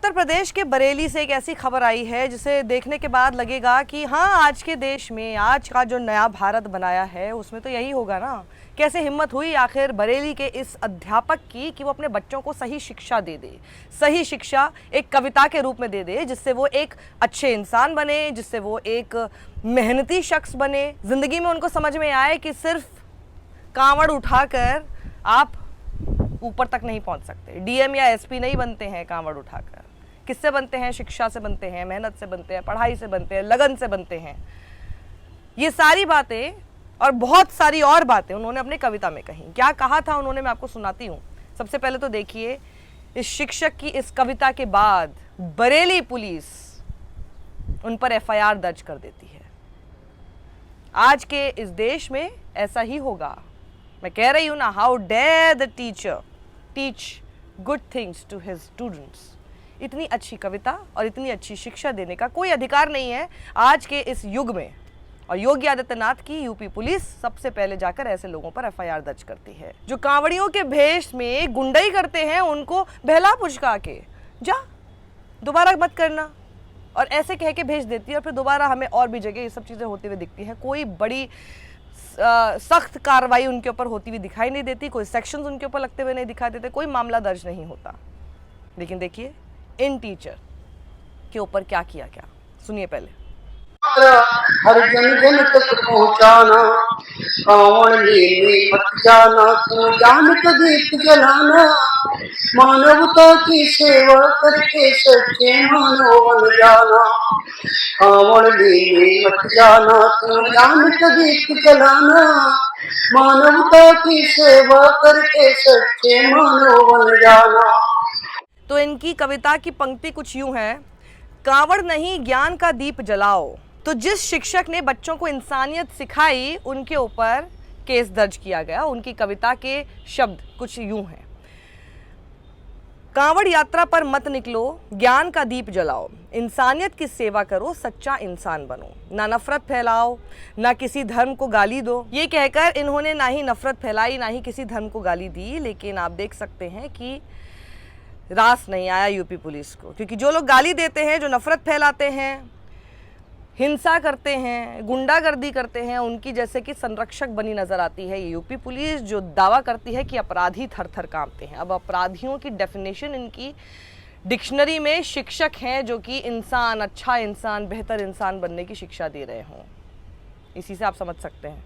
उत्तर प्रदेश के बरेली से एक ऐसी खबर आई है जिसे देखने के बाद लगेगा कि हाँ, आज के देश में आज का जो नया भारत बनाया है उसमें तो यही होगा ना। कैसे हिम्मत हुई आखिर बरेली के इस अध्यापक की कि वो अपने बच्चों को सही शिक्षा दे दे, सही शिक्षा एक कविता के रूप में दे दे, जिससे वो एक अच्छे इंसान बने, जिससे वो एक मेहनती शख्स बने। ज़िंदगी में उनको समझ में आए कि सिर्फ कांवड़ उठाकर आप ऊपर तक नहीं पहुंच सकते, डीएम या एसपी नहीं बनते हैं कांवड़ उठाकर। किससे बनते हैं? शिक्षा से बनते हैं, मेहनत से बनते हैं, पढ़ाई से बनते हैं, लगन से बनते हैं। ये सारी बातें और बहुत सारी और बातें उन्होंने अपनी कविता में कही। क्या कहा था उन्होंने, मैं आपको सुनाती हूँ। सबसे पहले तो देखिए, इस शिक्षक की इस कविता के बाद बरेली पुलिस उन पर एफआईआर दर्ज कर देती है। आज के इस देश में ऐसा ही होगा। मैं कह रही हूँ ना, how dare the teacher teach good things to his students. इतनी अच्छी कविता और इतनी अच्छी शिक्षा देने का कोई अधिकार नहीं है आज के इस युग में। और योगी आदित्यनाथ की यूपी पुलिस सबसे पहले जाकर ऐसे लोगों पर एफआईआर दर्ज करती है जो कांवड़ियों के भेष में गुंडाई करते हैं। उनको बहला पुचका के जा, दोबारा मत करना, और ऐसे कह के भेज देती है। और फिर दोबारा हमें और भी जगह ये सब चीज़ें होती हुई दिखती हैं। कोई बड़ी सख्त कार्रवाई उनके ऊपर होती हुई दिखाई नहीं देती, कोई सेक्शंस उनके ऊपर लगते हुए नहीं दिखाई देते, कोई मामला दर्ज नहीं होता। लेकिन देखिए इन टीचर के ऊपर क्या किया गया, सुनिए पहले। हर जन जन तक पहुँचाना, कांवड़ लेने मत जाना, तू जान का दीप जलाना, मानवता की सेवा करके सच्चे मानव बन जाना। कांवड़ लेने मत जाना, तू जान का दीप जलाना, मानवता की सेवा करके सच्चे मानव बन जाना। तो इनकी कविता की पंक्ति कुछ यूं है, कांवड़ नहीं ज्ञान का दीप जलाओ। तो जिस शिक्षक ने बच्चों को इंसानियत सिखाई उनके ऊपर केस दर्ज किया गया। उनकी कविता के शब्द कुछ यूं हैं, कांवड़ यात्रा पर मत निकलो, ज्ञान का दीप जलाओ, इंसानियत की सेवा करो, सच्चा इंसान बनो, ना नफरत फैलाओ, ना किसी धर्म को गाली दो। ये कहकर इन्होंने ना ही नफरत फैलाई, ना ही किसी धर्म को गाली दी। लेकिन आप देख सकते हैं कि रास नहीं आया यूपी पुलिस को, क्योंकि जो लोग गाली देते हैं, जो नफरत फैलाते हैं, हिंसा करते हैं, गुंडागर्दी करते हैं, उनकी जैसे कि संरक्षक बनी नजर आती है ये यूपी पुलिस, जो दावा करती है कि अपराधी थर थर कांपते हैं। अब अपराधियों की डेफिनेशन इनकी डिक्शनरी में शिक्षक हैं जो कि इंसान, अच्छा इंसान, बेहतर इंसान बनने की शिक्षा दे रहे हों। इसी से आप समझ सकते हैं।